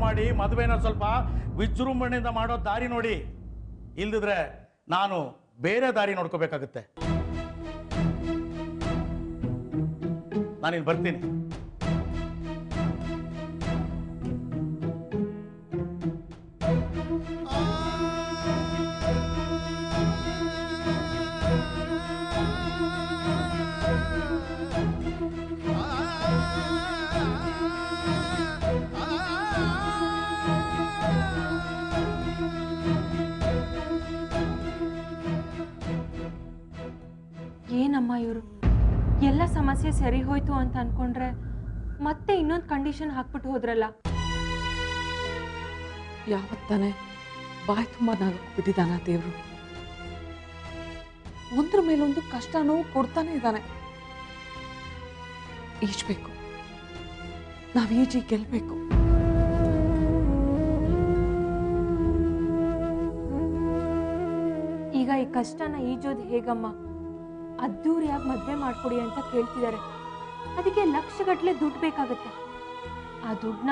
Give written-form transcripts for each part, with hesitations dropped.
ಮಾಡಿ ಮದುವೆನ ಸ್ವಲ್ಪ ವಿಜೃಂಭಣೆಯಿಂದ ಮಾಡೋ ದಾರಿ ನೋಡಿ, ಇಲ್ದಿದ್ರೆ ನಾನು ಬೇರೆ ದಾರಿ ನೋಡ್ಕೋಬೇಕಾಗುತ್ತೆ. ನಾನಿಲ್ಲಿ ಬರ್ತೀನಿ. ಏನಮ್ಮ ಇವರು ಎಲ್ಲ ಸಮಸ್ಯೆ ಸರಿ ಹೋಯ್ತು ಅಂತ ಅನ್ಕೊಂಡ್ರೆ ಮತ್ತೆ ಇನ್ನೊಂದು ಕಂಡೀಷನ್ ಹಾಕ್ಬಿಟ್ಟು ಹೋದ್ರಲ್ಲ. ಯಾವತ್ತಾನೆ ಬಾಯಿ ತುಂಬ ಬಿಟ್ಟಿದ್ದಾನ ದೇವ್ರು. ಒಂದ್ರ ಮೇಲೊಂದು ಕಷ್ಟ ನೋವು ಕೊಡ್ತಾನೆ ಇದ್ದಾನೆ. ಈಜ್ಬೇಕು, ನಾವ್ ಈಜಿ ಗೆಲ್ಬೇಕು. ಈಗ ಈ ಕಷ್ಟನ ಈಜೋದು ಹೇಗಮ್ಮ? ಅದ್ದೂರಿಯಾಗಿ ಮದುವೆ ಮಾಡ್ಕೊಡಿ ಅಂತ ಕೇಳ್ತಿದ್ದಾರೆ. ಅದಕ್ಕೆ ಲಕ್ಷಗಟ್ಟಲೆ ದುಡ್ಡು ಬೇಕಾಗುತ್ತೆ. ಆ ದುಡ್ಡನ್ನ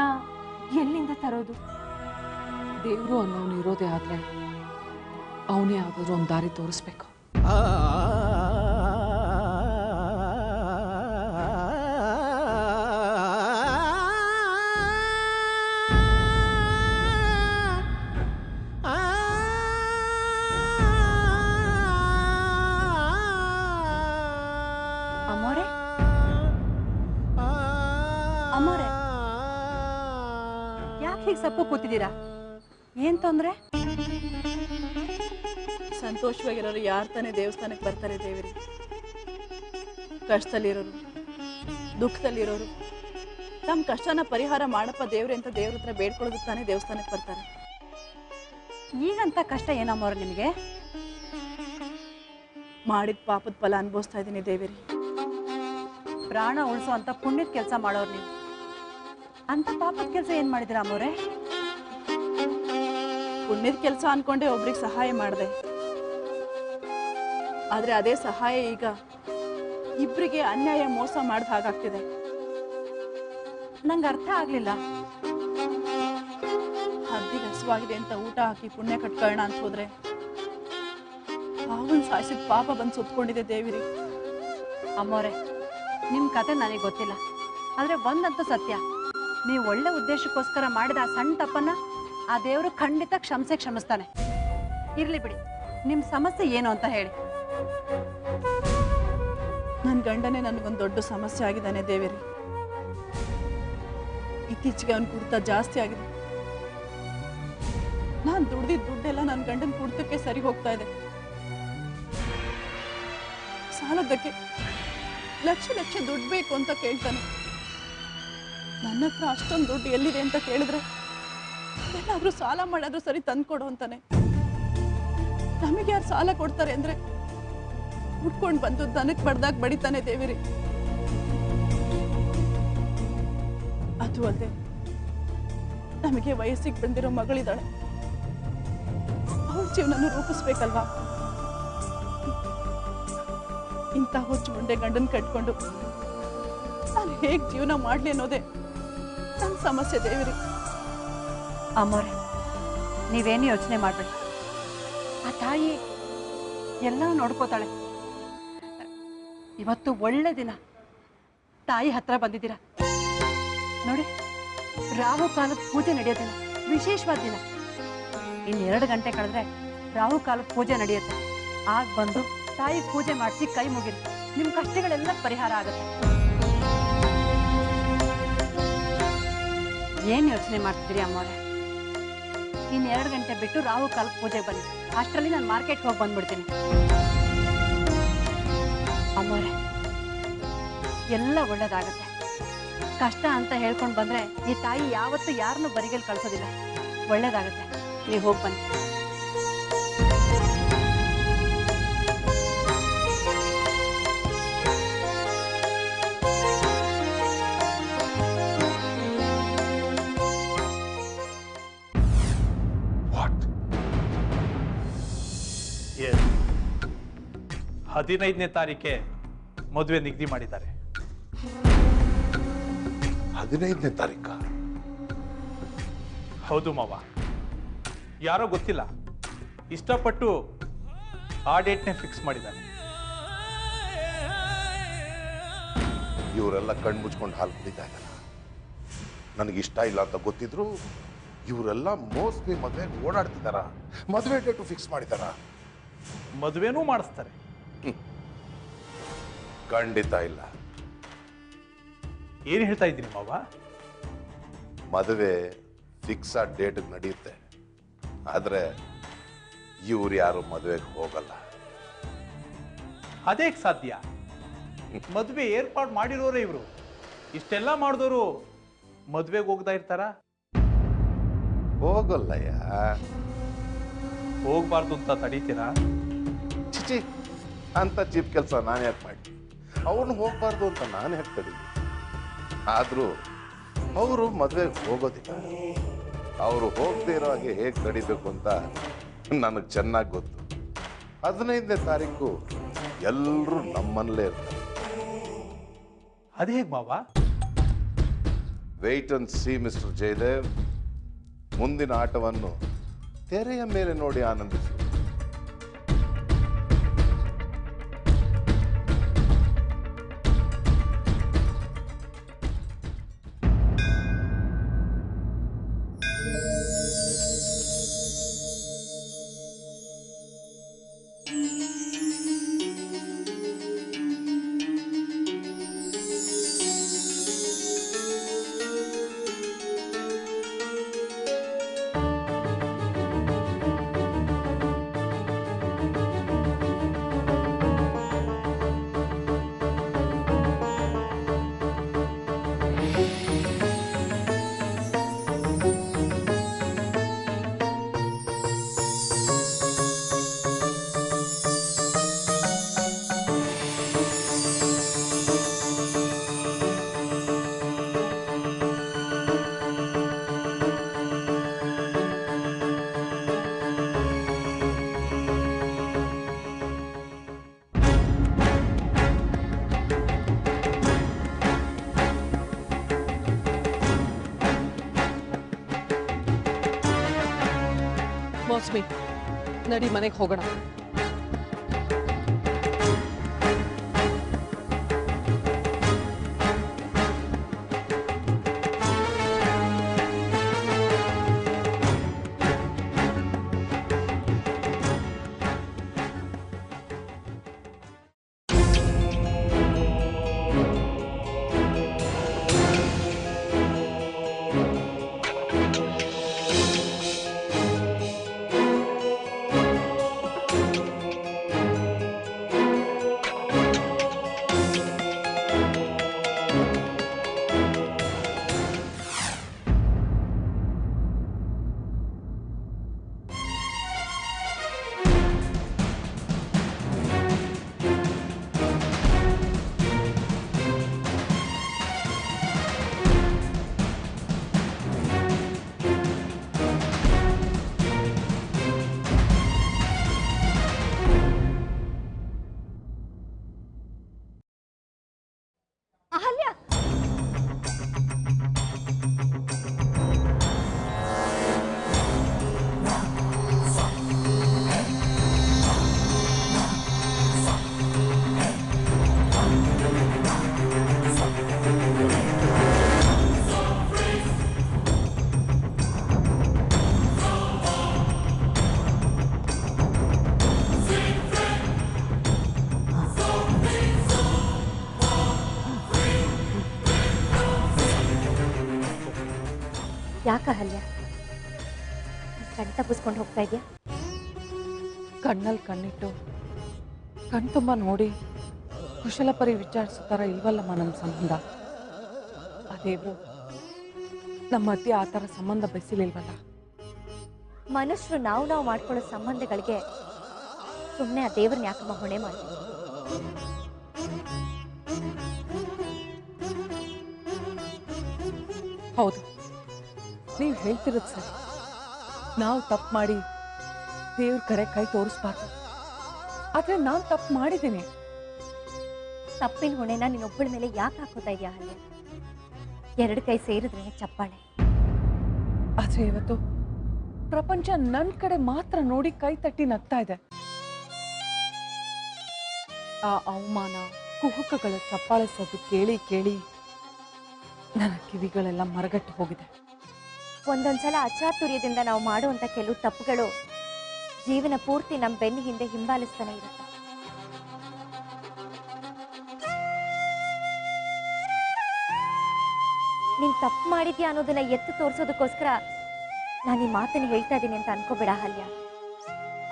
ಎಲ್ಲಿಂದ ತರೋದು? ದೇವ್ರು ಅನ್ನೋನು ಇರೋದೇ ಆದ್ರೆ ಅವನೇ ಯಾವ್ದಾದ್ರು ಒಂದು ದಾರಿ ತೋರಿಸ್ಬೇಕು. ಹೀಗೆ ಸಪ್ಪು ಕೂತಿದ್ದೀರಾ? ಏನ್ ತೊಂದ್ರೆ? ಸಂತೋಷವಾಗಿರೋರು ಯಾರು ತಾನೇ ದೇವಸ್ಥಾನಕ್ಕೆ ಬರ್ತಾರೆ ದೇವರಿ? ಕಷ್ಟದಲ್ಲಿರೋರು, ದುಃಖದಲ್ಲಿರೋರು ತಮ್ಮ ಕಷ್ಟನ ಪರಿಹಾರ ಮಾಡಪ್ಪ ದೇವ್ರೆ ಅಂತ ದೇವ್ರ ಹತ್ರ ಬೇಡ್ಕೊಳ್ಳೋದಕ್ಕೆ ತಾನೇ ದೇವಸ್ಥಾನಕ್ಕೆ ಬರ್ತಾರೆ. ಈಗಂತ ಕಷ್ಟ ಏನಮ್ಮವ್ರ ನಿಮಗೆ? ಮಾಡಿದ ಪಾಪದ ಫಲ ಅನುಭವಿಸ್ತಾ ಇದ್ದೀನಿ ದೇವರಿ. ಪ್ರಾಣ ಉಳಿಸೋ ಅಂತ ಪುಣ್ಯದ ಕೆಲಸ ಮಾಡೋರು ನೀವು. ಅಂತ ಪಾಪದ ಕೆಲಸ ಏನ್ ಮಾಡಿದಿರ ಅಮ್ಮವ್ರೆ? ಪುಣ್ಯದ ಕೆಲಸ ಅನ್ಕೊಂಡೆ ಒಬ್ರಿಗೆ ಸಹಾಯ ಮಾಡಿದೆ. ಆದ್ರೆ ಅದೇ ಸಹಾಯ ಈಗ ಇಬ್ಬರಿಗೆ ಅನ್ಯಾಯ ಮೋಸ ಮಾಡಿದ ಹಾಗಾಗ್ತಿದೆ. ನಂಗೆ ಅರ್ಥ ಆಗ್ಲಿಲ್ಲ. ಹದ್ದಿಗೆ ಹಸುವಾಗಿದೆ ಅಂತ ಊಟ ಹಾಕಿ ಪುಣ್ಯ ಕಟ್ಕೊಳ್ಳೋಣ ಅಂತ ಹೋದ್ರೆ ಅವನ್ ಸಾಯಿಸಿದ ಪಾಪ ಬಂದು ಸುತ್ಕೊಂಡಿದೆ ದೇವಿರಿ. ಅಮ್ಮವ್ರೆ, ನಿಮ್ ಕತೆ ನನಗೆ ಗೊತ್ತಿಲ್ಲ. ಆದ್ರೆ ಒಂದಂತೂ ಸತ್ಯ, ನೀವು ಒಳ್ಳೆ ಉದ್ದೇಶಕ್ಕೋಸ್ಕರ ಮಾಡಿದ ಆ ಸಣ್ಣ ತಪ್ಪನ್ನ ಆ ದೇವರು ಖಂಡಿತ ಕ್ಷಮಿಸ್ತಾನೆ. ಇರ್ಲಿ ಬಿಡಿ, ನಿಮ್ ಸಮಸ್ಯೆ ಏನು ಅಂತ ಹೇಳಿ. ನನ್ನ ಗಂಡನೇ ನನಗೊಂದು ದೊಡ್ಡ ಸಮಸ್ಯೆ ಆಗಿದ್ದಾನೆ ದೇವಿರಿ. ಇತ್ತೀಚೆಗೆ ಅವನ ಕುಡಿತ ಜಾಸ್ತಿ ಆಗಿದೆ. ನಾನು ದುಡ್ದಿದ್ದ ದುಡ್ಡೆಲ್ಲ ನನ್ನ ಗಂಡನ ಕುಡಿತಕ್ಕೆ ಸರಿ ಹೋಗ್ತಾ ಇದೆ. ಸಾಲದಕ್ಕೆ ಲಕ್ಷ ಲಕ್ಷ ದುಡ್ಡು ಬೇಕು ಅಂತ ಕೇಳ್ತಾನೆ. ನನ್ನ ಹತ್ರ ಅಷ್ಟೊಂದು ದುಡ್ಡು ಎಲ್ಲಿದೆ ಅಂತ ಕೇಳಿದ್ರೆ ಏನಾದ್ರೂ ಸಾಲ ಮಾಡಾದ್ರೂ ಸರಿ ತಂದ್ಕೊಡು ಅಂತಾನೆ. ನಮಗೆ ಯಾರು ಸಾಲ ಕೊಡ್ತಾರೆ ಅಂದ್ರೆ ಉಟ್ಕೊಂಡು ಬಂದು ದನಕ್ಕೆ ಬಡ್ದಾಗ ಬಡಿತಾನೆ ದೇವಿರಿ. ಅದು ಅಲ್ಲದೆ ನಮಗೆ ವಯಸ್ಸಿಗೆ ಬಂದಿರೋ ಮಗಳಿದ್ದಾಳೆ. ಅವಳ ಜೀವನನ್ನು ರೂಪಿಸ್ಬೇಕಲ್ವಾ? ಇಂಥ ಹುಚ್ಚು ಮುಂಡೆ ಗಂಡನ್ ಕಟ್ಕೊಂಡು ನಾನು ಹೇಗ್ ಜೀವನ ಮಾಡ್ಲಿ ಅನ್ನೋದೇ ನನ್ನ ಸಮಸ್ಯೆ ದೇವಿರಿ. ಅಮ್ಮವ್ರೆ, ನೀವೇನು ಯೋಚನೆ ಮಾಡ್ಬೇಡಿ. ಆ ತಾಯಿ ಎಲ್ಲ ನೋಡ್ಕೋತಾಳೆ. ಇವತ್ತು ಒಳ್ಳೆ ದಿನ, ತಾಯಿ ಹತ್ರ ಬಂದಿದ್ದೀರಾ ನೋಡಿ. ರಾಹು ಕಾಲದ ಪೂಜೆ ನಡೆಯೋ ದಿನ, ವಿಶೇಷವಾದ ದಿನ. ಇನ್ನು 2 ಗಂಟೆ ಕಳೆದ್ರೆ ರಾಹು ಕಾಲದ ಪೂಜೆ ನಡೆಯುತ್ತೆ. ಆಗ ಬಂದು ತಾಯಿ ಪೂಜೆ ಮಾಡಿಸಿ ಕೈ ಮುಗಿರಿ. ನಿಮ್ಮ ಕಷ್ಟಗಳೆಲ್ಲ ಪರಿಹಾರ ಆಗುತ್ತೆ. ಏನು ಯೋಚನೆ ಮಾಡ್ತಿದ್ದೀರಿ ಅಮ್ಮವ್ರೆ? ಇನ್ನು 2 ಗಂಟೆ ಬಿಟ್ಟು ರಾಹು ಕಾಲದ ಪೂಜೆ ಬನ್ನಿ. ಅಷ್ಟರಲ್ಲಿ ನಾನು ಮಾರ್ಕೆಟ್ಗೆ ಹೋಗಿ ಬಂದ್ಬಿಡ್ತೀನಿ. ಅಮ್ಮವ್ರೆ, ಎಲ್ಲ ಒಳ್ಳೇದಾಗತ್ತೆ. ಕಷ್ಟ ಅಂತ ಹೇಳ್ಕೊಂಡು ಬಂದ್ರೆ ಈ ತಾಯಿ ಯಾವತ್ತೂ ಯಾರನ್ನೂ ಬರಿಗೇಲಿ ಕಳ್ಸೋದಿಲ್ಲ. ಒಳ್ಳೇದಾಗತ್ತೆ, ನೀವು ಹೋಗಿ ಬನ್ನಿ. Yes. 15ನೇ ತಾರೀಕೆ ಮದುವೆ ನಿಗದಿ ಮಾಡಿದ್ದಾರೆ. 15ನೇ ತಾರೀಕ? ಹೌದು ಮಾವ, ಯಾರೋ ಗೊತ್ತಿಲ್ಲ ಇಷ್ಟಪಟ್ಟು ಆ ಡೇಟ್ನೇ ಫಿಕ್ಸ್ ಮಾಡಿದ್ದಾನೆ. ಇವರೆಲ್ಲ ಕಣ್ಣು ಮುಚ್ಕೊಂಡು ಹಾಲು ಕುಡಿತಾ ಇದ್ದಾರೆ. ನನಗೆ ಇಷ್ಟ ಇಲ್ಲ ಅಂತ ಗೊತ್ತಿದ್ರು ಇವರೆಲ್ಲ ಮೋಸ್ಟ್ಲಿ ಮದುವೆಗೆ ಓಡಾಡ್ತಿದಾರ, ಮದುವೆ ಡೇಟು ಫಿಕ್ಸ್ ಮಾಡಿದಾರ. ಮದುವೆನೂ ಮಾಡಿಸ್ತಾರೆ. ಖಂಡಿತ ಇಲ್ಲ. ಏನು ಹೇಳ್ತಾ ಇದ್ದೀನಿ ಮಾವ? ಮದುವೆ ಫಿಕ್ಸ್ ಆದ ಡೇಟ್ಗೆ ನಡೆಯುತ್ತೆ, ಆದರೆ ಇವ್ರು ಯಾರು ಮದುವೆಗೆ ಹೋಗಲ್ಲ. ಅದೇಗೆ ಸಾಧ್ಯ? ಮದುವೆ ಏರ್ಪಾಡು ಮಾಡಿರೋರೇ ಇವರು. ಇಷ್ಟೆಲ್ಲ ಮಾಡಿದವರು ಮದುವೆಗೆ ಹೋಗ್ತಾ ಇರ್ತಾರ? ಹೋಗಲ್ಲಯ್ಯ. ಹೋಗ್ಬಾರ್ದು ಅಂತ ತಡೀತೀರಾ? ಚಿಚಿ, ಅಂತ ಚೀಪ್ ಕೆಲಸ ನಾನು ಯಾಕೆ ಮಾಡಿ? ಅವನು ಹೋಗ್ಬಾರ್ದು ಅಂತ ನಾನು ಯಾಕೆ ತಡೀಲಿ? ಆದರೂ ಅವರು ಮದುವೆಗೆ ಹೋಗೋದಿಲ್ಲ. ಅವರು ಹೋಗದೇ ಇರೋ ಹಾಗೆ ಹೇಗೆ ತಡಿಬೇಕು ಅಂತ ನನಗೆ ಚೆನ್ನಾಗಿ ಗೊತ್ತು. 15ನೇ ತಾರೀಕು ಎಲ್ಲರೂ ನಮ್ಮನಲ್ಲೇ ಇರ್ತಾರೆ. ಅದೇ ಹೇಗೆ ಮಾವ? Wait and see mister Jayadev. ಮುಂದಿನ ಆಟವನ್ನು ತೆರೆಯ ಮೇಲೆ ನೋಡಿ ಆನಂದಿಸಿ. ಮೋಸ್ಮಿ, ನಡಿ ಮನೆಗೆ ಹೋಗೋಣ. ಅಹಲ್ಯ, ಯಾಕ ಅಹಲ್ಯ ಕಣ್ ತಪ್ಪಿಸ್ಕೊಂಡು ಹೋಗ್ತಾ ಇದೆಯಾ? ಕಣ್ಣಲ್ಲಿ ಕಣ್ಣಿಟ್ಟು ಕಣ್ ತುಂಬ ನೋಡಿ ಕುಶಲಪರಿ ವಿಚಾರಿಸೋ ಥರ ಇಲ್ವಲ್ಲಮ್ಮ ನಮ್ಮ ಸಂಬಂಧ. ಅದೇವ್ರು ನಮ್ಮ ಮಧ್ಯೆ ಆ ಥರ ಸಂಬಂಧ ಬೆಸಿಲಿಲ್ವಲ್ಲ. ಮನುಷ್ಯರು ನಾವು ಮಾಡ್ಕೊಳ್ಳೋ ಸಂಬಂಧಗಳಿಗೆ ಸುಮ್ಮನೆ ಆ ದೇವ್ರನ್ನ ಯಾಕಮ್ಮ ಹೊಣೆ ಮಾಡ್ತೀವಿ? ಹೌದು, ನೀವು ಹೇಳ್ತಿರೋದು ಸರಿ. ನಾವು ತಪ್ಪು ಮಾಡಿ ದೇವ್ರ ಕಡೆ ಕೈ ತೋರಿಸ್ಬಾರ್ದು. ಆದರೆ ನಾನು ತಪ್ಪು ಮಾಡಿದ್ದೀನಿ. ತಪ್ಪಿನ ಹೊಣೆನ ನೀನೊಬ್ಬಳ ಮೇಲೆ ಯಾಕೆ ಹಾಕೋತಾ ಇದೆಯಾ? ಅಲ್ಲೇ ಎರಡು ಕೈ ಸೇರಿದ್ರೆ ಚಪ್ಪಾಳೆ. ಆದ್ರೆ ಇವತ್ತು ಪ್ರಪಂಚ ನನ್ನ ಕಡೆ ಮಾತ್ರ ನೋಡಿ ಕೈ ತಟ್ಟಿ ನಗ್ತಾ ಇದೆ. ಆ ಅವಮಾನ ಕುಹುಕಗಳ ಚಪ್ಪಾಳೆ ಸದ್ದು ಕೇಳಿ ಕೇಳಿ ನನ್ನ ಕಿವಿಗಳೆಲ್ಲ ಮರಗಟ್ಟು ಹೋಗಿದೆ. ಒಂದೊಂದ್ಸಲ ಅಚಾತುರ್ಯದಿಂದ ನಾವು ಮಾಡುವಂತ ಕೆಲವು ತಪ್ಪುಗಳು ಜೀವನ ಪೂರ್ತಿ ನಮ್ಮ ಬೆನ್ನ ಹಿಂದೆ ಹಿಂಬಾಲಿಸ್ತಾನೆ ಇರುತ್ತೆ. ನೀನ್ ತಪ್ಪು ಮಾಡಿದ್ಯಾ ಅನ್ನೋದನ್ನ ಎತ್ತು ತೋರಿಸೋದಕ್ಕೋಸ್ಕರ ನಾನು ಈ ಮಾತನ್ನು ಹೇಳ್ತಾ ಇದ್ದೀನಿ ಅಂತ ಅನ್ಕೋಬೇಡ ಅಹಲ್ಯ.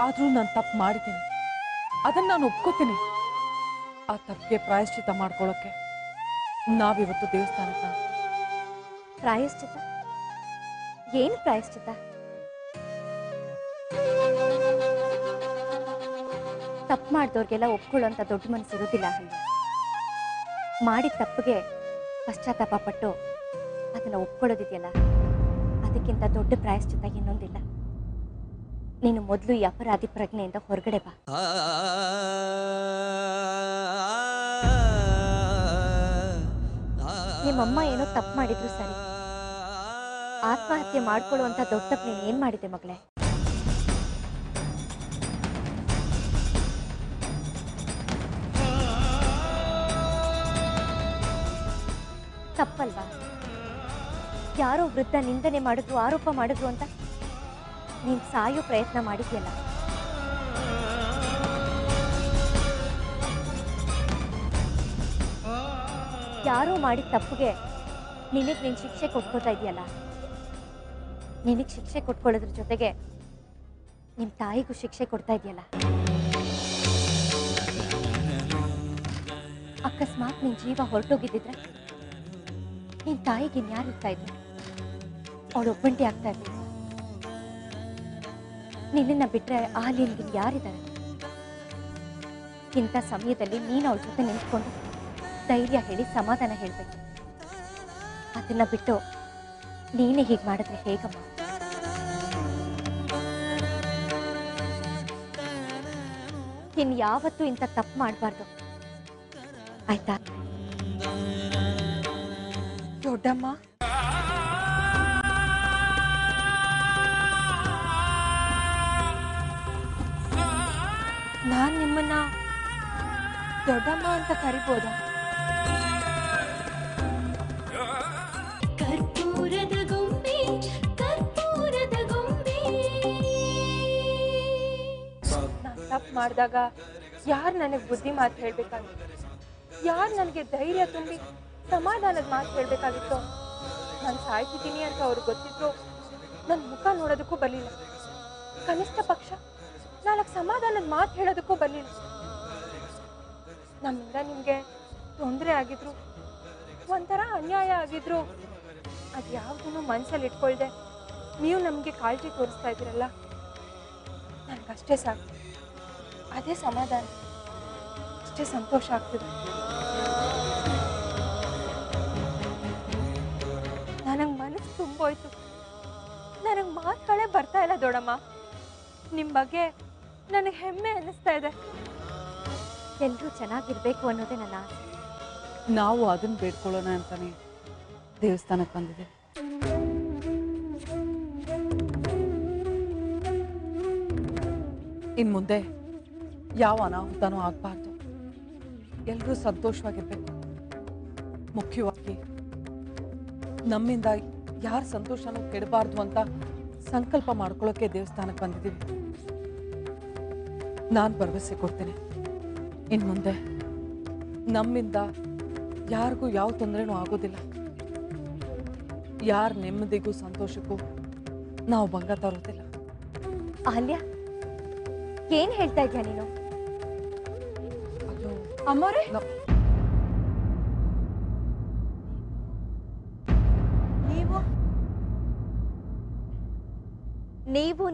ಆದ್ರೂ ನಾನು ತಪ್ಪು ಮಾಡಿದ್ದೀನಿ, ಅದನ್ನ ನಾನು ಒಪ್ಕೋತೀನಿ. ಆ ತಪ್ಪಿಗೆ ಪ್ರಾಯಶ್ಚಿತ ಮಾಡ್ಕೊಳ್ಳೋಕೆ ನಾವಿವತ್ತು ದೇವಸ್ಥಾನಕ್ಕೆ ಪ್ರಾಯಶ್ಚಿತ? ಏನು ಪ್ರಾಯಶ್ಚಿತ? ತಪ್ಪು ಮಾಡಿದವ್ರಿಗೆಲ್ಲ ಒಪ್ಕೊಳ್ಳೋಂಥ ದೊಡ್ಡ ಮನಸ್ಸಿರೋದಿಲ್ಲ ಅಹಲ್ಯ. ಮಾಡಿದ ತಪ್ಪಿಗೆ ಪಶ್ಚಾತ್ತಾಪ ಪಟ್ಟು ಅದನ್ನ ಒಪ್ಕೊಳ್ಳೋದಿದೆಯಲ್ಲ, ಅದಕ್ಕಿಂತ ದೊಡ್ಡ ಪ್ರಾಯಶ್ಚಿತ ಇನ್ನೊಂದಿಲ್ಲ. ನೀನು ಮೊದಲು ಈ ಅಪರಾಧಿ ಪ್ರಜ್ಞೆಯಿಂದ ಹೊರಗಡೆ ಬಾ. ನಿಮ್ಮಮ್ಮ ಏನೋ ತಪ್ಪು ಮಾಡಿದ್ರು ಸರಿ, ಆತ್ಮಹತ್ಯೆ ಮಾಡ್ಕೊಳ್ಳುವಂತ ದೊಡ್ಡ ತಪ್ಪು ನೀನು ಏನ್ ಮಾಡಿದೆ ಮಗಳೇ? ತಪ್ಪಲ್ವಾ? ಯಾರೋ ವೃದ್ಧ ನಿಂದನೆ ಮಾಡಿದ್ರು, ಆರೋಪ ಮಾಡಿದ್ರು ಅಂತ ನೀನ್ ಸಾಯೋ ಪ್ರಯತ್ನ ಮಾಡಿದ್ಯಲ್ಲ, ಯಾರೋ ಮಾಡಿದ ತಪ್ಪಿಗೆ ನಿನಗ್ ನೀನ್ ಶಿಕ್ಷೆ ಕೊಟ್ಕೋತಾ ಇದೆಯಲ್ಲ, ನಿನಗ್ ಶಿಕ್ಷೆ ಕೊಟ್ಕೊಳ್ಳೋದ್ರ ಜೊತೆಗೆ ನಿಮ್ ತಾಯಿಗೂ ಶಿಕ್ಷೆ ಕೊಡ್ತಾ ಇದೆಯಲ್ಲ. ಅಕಸ್ಮಾತ್ ನಿನ್ ಜೀವ ಹೊರಟೋಗಿದ್ದಿದ್ರೆ ನಿನ್ ತಾಯಿಗೆ ಇನ್ಯಾರು ಇರ್ತಾ ಇದ್ರು? ಅವಳು ಒಬ್ಬಂಟಿ ಆಗ್ತಾ ಇದ್ರು. ನಿನ್ನ ಬಿಟ್ರೆ ಅಹಲ್ಯನ್ಗೆ ಯಾರಿದ್ದಾರೆ? ಇಂಥ ಸಮಯದಲ್ಲಿ ನೀನು ಅವಳ ಜೊತೆ ನಿಂತ್ಕೊಂಡು ಧೈರ್ಯ ಹೇಳಿ ಸಮಾಧಾನ ಹೇಳ್ಬೇಕು. ಅದನ್ನ ಬಿಟ್ಟು ನೀನೇ ಹೀಗೆ ಮಾಡಿದ್ರೆ ಹೇಗಮ್ಮ? ಇನ್ ಯಾವತ್ತೂ ಇಂಥ ತಪ್ಪು ಮಾಡಬಾರ್ದು, ಆಯ್ತಾ? ದೊಡ್ಡಮ್ಮ, ನಾನ್ ನಿಮ್ಮನ್ನ ದೊಡ್ಡಮ್ಮ ಅಂತ ಕರಿಬೋದಾ? ಕರ್ಪೂರದ ಗೊಂಬೆ, ಕರ್ಪೂರದ ಗೊಂಬೆ. ನಾನು ತಪ್ಪು ಮಾಡಿದಾಗ ಯಾರು ನನಗೆ ಬುದ್ಧಿ ಮಾತು ಹೇಳ್ಬೇಕಾಗಿತ್ತು? ಯಾರು ನನಗೆ ಧೈರ್ಯ ತುಂಬಿ ಸಮಾಧಾನದ ಮಾತು ಹೇಳ್ಬೇಕಾಗಿತ್ತು? ನಾನು ಸಾಯ್ತಿದ್ದೀನಿ ಅಂತ ಅವ್ರಿಗೆ ಗೊತ್ತಿದ್ರು ನನ್ನ ಮುಖ ನೋಡೋದಕ್ಕೂ ಬರಲಿಲ್ಲ. ಕನಿಷ್ಠ ಪಕ್ಷ 4 ಸಮಾಧಾನದ ಮಾತು ಹೇಳೋದಕ್ಕೂ ಬರಲಿಲ್ಲ. ನಮ್ಮಿಂದ ನಿಮಗೆ ತೊಂದರೆ ಆಗಿದ್ರು, ಒಂಥರ ಅನ್ಯಾಯ ಆಗಿದ್ರು, ಅದು ಯಾವುದನ್ನು ಮನಸ್ಸಲ್ಲಿ ಇಟ್ಕೊಳ್ದೆ ನೀವು ನಮಗೆ ಕಾಳಜಿ ತೋರಿಸ್ತಾ ಇದ್ದೀರಲ್ಲ, ನನಗಷ್ಟೇ ಸಾಕು. ಅದೇ ಸಮಾಧಾನ, ಅಷ್ಟೇ ಸಂತೋಷ ಆಗ್ತಿದೆ. ನನಗೆ ಮನಸ್ಸು ತುಂಬೋಯ್ತು. ನನಗೆ ಮಾತುಗಳೇ ಬರ್ತಾ ಇಲ್ಲ ದೊಡ್ಡಮ್ಮ. ನಿಮ್ಮ ಬಗ್ಗೆ ನನಗೆ ಹೆಮ್ಮೆ ಅನ್ನಿಸ್ತಾ ಇದೆ. ಎಲ್ಲರೂ ಚೆನ್ನಾಗಿರ್ಬೇಕು ಅನ್ನೋದೇ ನನ್ನ ಆಸೆ. ನಾವು ಅದನ್ನ ಬೇಡ್ಕೊಳ್ಳೋಣ ಅಂತಾನೆ ದೇವಸ್ಥಾನಕ್ಕೆ ಬಂದಿದೆ. ಇನ್ ಮುಂದೆ ಯಾವ ಅನಾಹುತನೂ ಆಗ್ಬಾರ್ದು, ಎಲ್ಲರೂ ಸಂತೋಷವಾಗಿರ್ಬೇಕು. ಮುಖ್ಯವಾಗಿ ನಮ್ಮಿಂದ ಯಾರ ಸಂತೋಷನೂ ಕೆಡಬಾರ್ದು ಅಂತ ಸಂಕಲ್ಪ ಮಾಡ್ಕೊಳ್ಳೋಕೆ ದೇವಸ್ಥಾನಕ್ಕೆ ಬಂದಿದ್ದೀವಿ. ನಾನು ಭರವಸೆ ಕೊಡ್ತೇನೆ, ಇನ್ ಮುಂದೆ ನಮ್ಮಿಂದ ಯಾರಿಗೂ ಯಾವ ತೊಂದರೆನೂ ಆಗೋದಿಲ್ಲ. ಯಾರ ನೆಮ್ಮದಿಗೂ ಸಂತೋಷಕ್ಕೂ ನಾವು ಭಂಗ ತರೋದಿಲ್ಲ. ಅಹಲ್ಯ, ಏನ್ ಹೇಳ್ತಾ ಇದ್ಯಾ ನೀನು? ಅದು ಅಮ್ಮರೇ,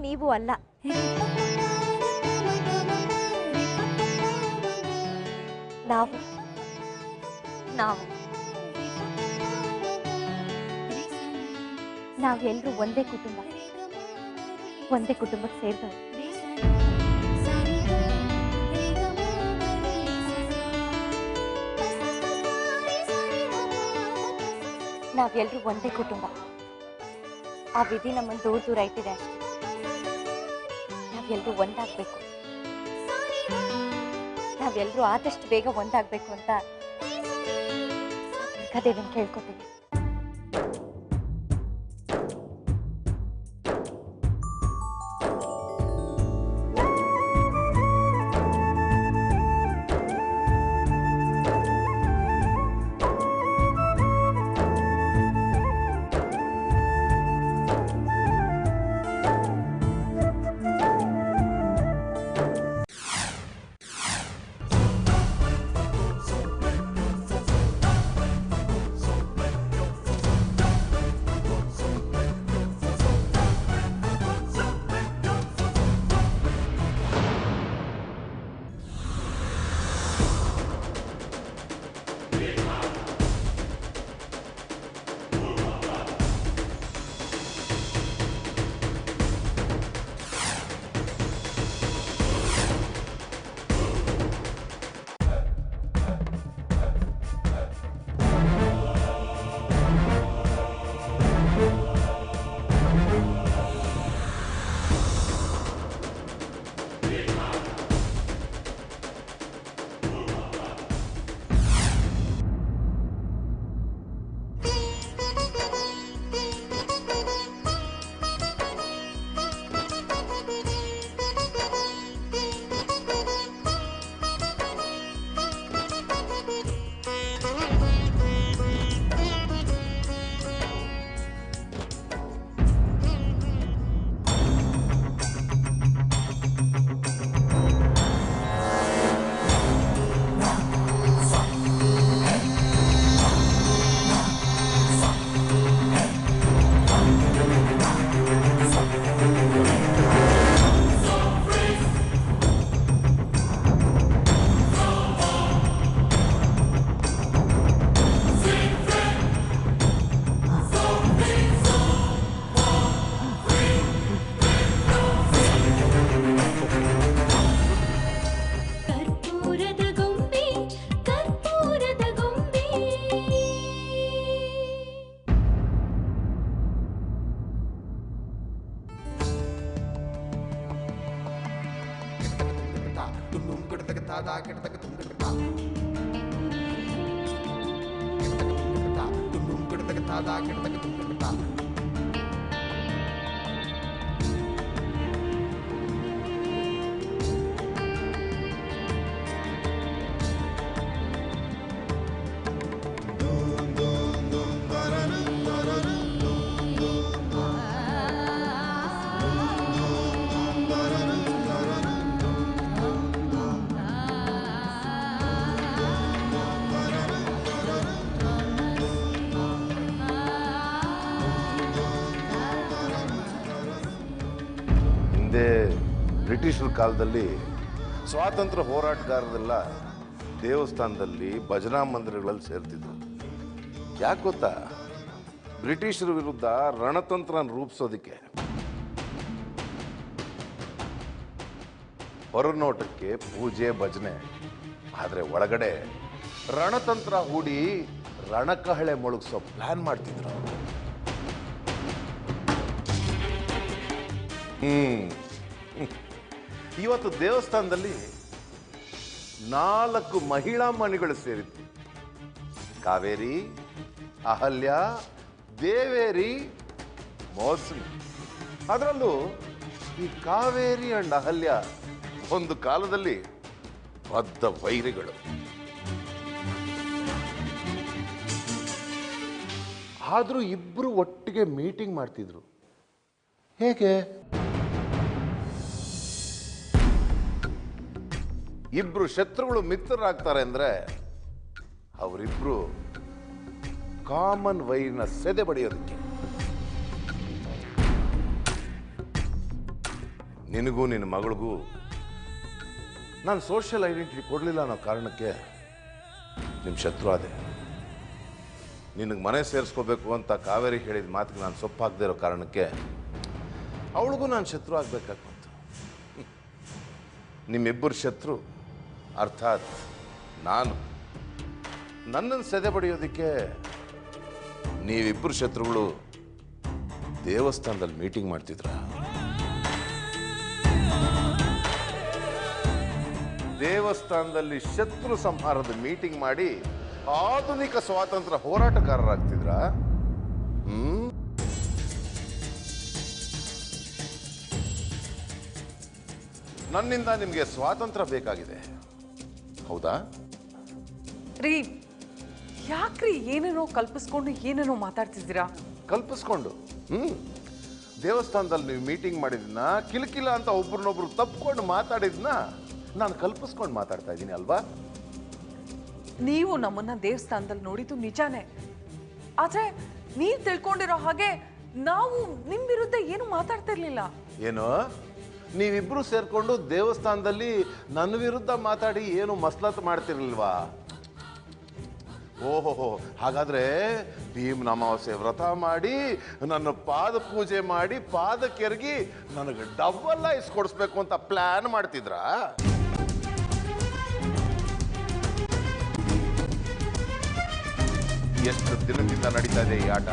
ನೀವು ಅಲ್ಲ, ನಾವು ನಾವೆಲ್ಲರೂ ಒಂದೇ ಕುಟುಂಬ, ಒಂದೇ ಕುಟುಂಬಕ್ಕೆ ಸೇರಿದವರು. ನಾವೆಲ್ಲರೂ ಒಂದೇ ಕುಟುಂಬ. ಆ ವಿಧಿ ನಮ್ಮನ್ನು ದೂರ ದೂರ ಇಟ್ಟಿದೆ ಅಷ್ಟೇ. ನಾವೆಲ್ಲರೂ ಒಂದಾಗಬೇಕು, ನಾವೆಲ್ಲರೂ ಆದಷ್ಟು ಬೇಗ ಒಂದಾಗಬೇಕು ಅಂತ ದುರ್ಗಾದೇವಿನ ಕೇಳ್ಕೊತೀನಿ. ಬ್ರಿಟಿಷರ ಕಾಲದಲ್ಲಿ ಸ್ವಾತಂತ್ರ್ಯ ಹೋರಾಟಗಾರರೆಲ್ಲ ದೇವಸ್ಥಾನದಲ್ಲಿ ಭಜನಾ ಮಂದಿರಗಳಲ್ಲಿ ಸೇರ್ತಿದ್ರು. ಯಾಕೆ ಗೊತ್ತಾ? ಬ್ರಿಟಿಷರ ವಿರುದ್ಧ ರಣತಂತ್ರ ರೂಪಿಸೋದಕ್ಕೆ. ಹೊರನೋಟಕ್ಕೆ ಪೂಜೆ ಭಜನೆ, ಆದರೆ ಒಳಗಡೆ ರಣತಂತ್ರ ಹೂಡಿ ರಣಕಹಳೆ ಮೊಳಗಿಸೋ ಪ್ಲಾನ್ ಮಾಡ್ತಿದ್ರು. ಇವತ್ತು ದೇವಸ್ಥಾನದಲ್ಲಿ 4 ಮಹಿಳಾ ಮಣಿಗಳು ಸೇರಿತ್ತು. ಕಾವೇರಿ, ಅಹಲ್ಯ, ದೇವೇರಿ, ಮೋಸನಿ. ಅದರಲ್ಲೂ ಈ ಕಾವೇರಿ ಅಂಡ್ ಅಹಲ್ಯ ಒಂದು ಕಾಲದಲ್ಲಿ ಬದ್ಧ ವೈರಿಗಳು. ಆದರೂ ಇಬ್ಬರು ಒಟ್ಟಿಗೆ ಮೀಟಿಂಗ್ ಮಾಡ್ತಿದ್ರು. ಹೇಗೆ? ಇಬ್ರು ಶತ್ರುಗಳು ಮಿತ್ರರಾಗ್ತಾರೆ ಅಂದ್ರೆ ಅವರಿಬ್ರು ಕಾಮನ್ ವೈರಿನ ಸೆದೆ ಬಡಿಯೋದಕ್ಕೆ. ನಿನಗೂ ನಿನ್ನ ಮಗಳಿಗೂ ನಾನು ಸೋಷಿಯಲ್ ಐಡೆಂಟಿಟಿ ಕೊಡಲಿಲ್ಲ ಅನ್ನೋ ಕಾರಣಕ್ಕೆ ನಿಮ್ಮ ಶತ್ರು ಆದೆ. ನಿನಗೆ ಮನೆ ಸೇರಿಸ್ಕೋಬೇಕು ಅಂತ ಕಾವೇರಿ ಹೇಳಿದ ಮಾತಿಗೆ ನಾನು ಸೊಪ್ಪಾಗದೇ ಇರೋ ಕಾರಣಕ್ಕೆ ಅವಳಿಗೂ ನಾನು ಶತ್ರು ಆಗಬೇಕಾಗ್ತು. ನಿಮ್ಮಿಬ್ಬರು ಶತ್ರು ಅರ್ಥಾತ್ ನಾನು. ನನ್ನನ್ನು ಸೆದೆ ಬಡಿಯೋದಕ್ಕೆ ನೀವಿಬ್ಬರು ಶತ್ರುಗಳು ದೇವಸ್ಥಾನದಲ್ಲಿ ಮೀಟಿಂಗ್ ಮಾಡ್ತಿದ್ರ? ದೇವಸ್ಥಾನದಲ್ಲಿ ಶತ್ರು ಸಂಹಾರದ ಮೀಟಿಂಗ್ ಮಾಡಿ ಆಧುನಿಕ ಸ್ವಾತಂತ್ರ್ಯ ಹೋರಾಟಗಾರರಾಗ್ತಿದ್ರ? ನನ್ನಿಂದ ನಿಮ್ಗೆ ಸ್ವಾತಂತ್ರ್ಯ ಬೇಕಾಗಿದೆ, ಹೌದಾ? ರೀ, ಯಾಕ್ರಿ ಏನೇನೋ ಕಲ್ಪಿಸ್ಕೊಂಡು ಏನೇನೋ ಮಾತಾಡ್ತಿದ್ದೀರಾ? ಕಲ್ಪಿಸ್ಕೊಂಡು ದೇವಸ್ಥಾನದಲ್ಲಿ ನೀವು ಮೀಟಿಂಗ್ ಮಾಡಿದ್ನ, ಕಿಲಕಿಲ ಅಂತ ಒಬ್ರನ್ನೊಬ್ರು ತಪ್ಕೊಂಡು ಮಾತಾಡಿದ್ನ ನಾನು ಕಲ್ಪಿಸ್ಕೊಂಡು ಮಾತಾಡ್ತಾ ಇದ್ದೀನಿ ಅಲ್ವಾ? ನೀವು ನಮ್ಮನ್ನ ದೇವಸ್ಥಾನದಲ್ಲಿ ನೋಡಿದ್ದು ನಿಜಾನೇ, ಆದ್ರೆ ನೀವ್ ತಿಳ್ಕೊಂಡಿರೋ ಹಾಗೆ ನಾವು ನಿಮ್ ವಿರುದ್ಧ ಏನು ಮಾತಾಡ್ತಿರ್ಲಿಲ್ಲ. ಏನು, ನೀವಿಬ್ರು ಸೇರ್ಕೊಂಡು ದೇವಸ್ಥಾನದಲ್ಲಿ ನನ್ನ ವಿರುದ್ಧ ಮಾತಾಡಿ ಏನು ಮಸ್ಲತ್ ಮಾಡ್ತಿರ್ಲಿಲ್ವಾ? ಓಹೋ, ಹಾಗಾದ್ರೆ ಭೀಮ್ ಅಮಾವಾಸ್ಯೆ ವ್ರತ ಮಾಡಿ ನನ್ನ ಪಾದ ಪೂಜೆ ಮಾಡಿ ಪಾದಕ್ಕೆರಗಿ ನನಗೆ ಡಬ್ಬಲ್ಲ ಇಸ್ಕೊಡಿಸ್ಬೇಕು ಅಂತ ಪ್ಲಾನ್ ಮಾಡ್ತಿದ್ರಾ? ಎಷ್ಟು ದಿನದಿಂದ ನಡೀತಾ ಇದೆ ಈ ಆಟ?